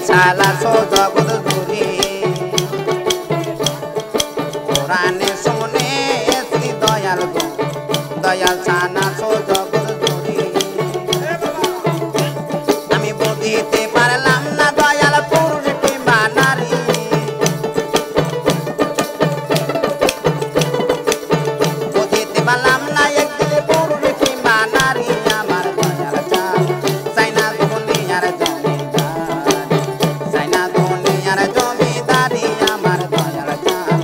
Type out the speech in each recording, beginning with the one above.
সালা সো জগৎ জুড়ে কোরআনে শুনে শ্রী দয়াল গো দয়াল ছানা সো জগৎ জুড়ে আমি বুঝিতে পারলাম না দয়াল পুরুষ কিংবা নারী বুঝিতে পারলাম না একদিন পুরুষ কিংবা নারী আমার দয়াল চান চাই না দুনিয়ার জমিদারি চাই না দুনিয়ার জমিদারি আমার দয়াল চান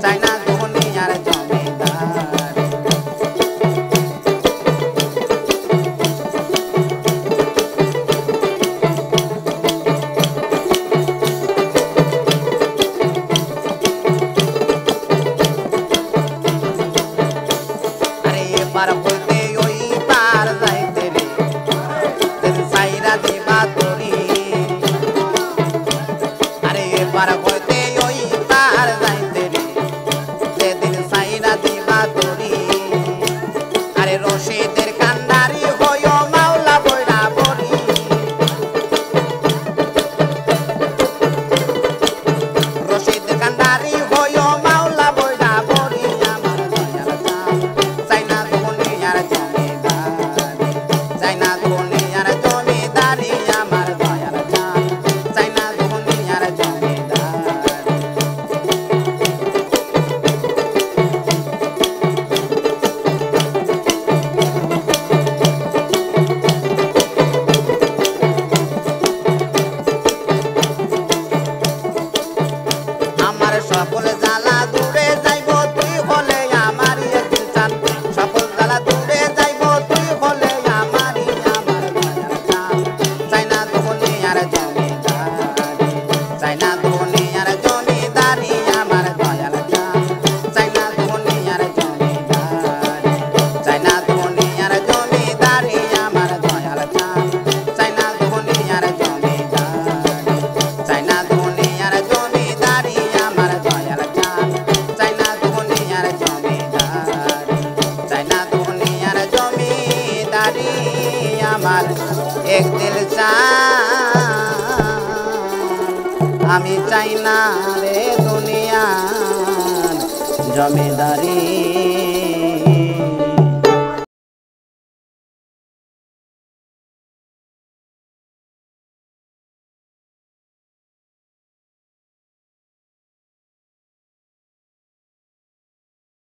চাই না দুনিয়ার জমিদারি আরে এবার হইতে ওই পার যাইতে রে যেদিন সাইরা দিবা তোরি আরে এবার হইতে ওই পার যাইতে রে যেদিন সাইরা দিবা তোরি আরে রশিদের কান্ডারি হইও মাওলা বইরা বরি রশিদের কান্ডারি হইও মাওলা বইরা বরি আমার দয়াল চান চাই না দুনিয়ার জমিদারি চাই না দুনিয়ার জমিদারি আমার দয়াল চান চাই না দুনিয়ার জমিদারি আমার সকল জ্বালা দূরে যাইব তুই হলে আমারই একদিন চান সকল জ্বালা দূরে যাইব তুই হলে আমারই আমার দয়াল চান চাই না দুনিয়ার জমিদারি চাই না দুনিয়ার জমিদারি আমার দয়াল চান চাই না দুনিয়ার জমিদারি চাই না দুনিয়ার জমিদারি আমার দয়াল চান চাই না দুনিয়ার জমিদারি চাই না দুনিয়ার জমিদারি আমার দয়াল চান চাই না দুনিয়ার জমিদারি চাই না দুনিয়ার জমিদারি আমার এক দিল চান আমি চাই না রে দুনিয়ার জমিদারি।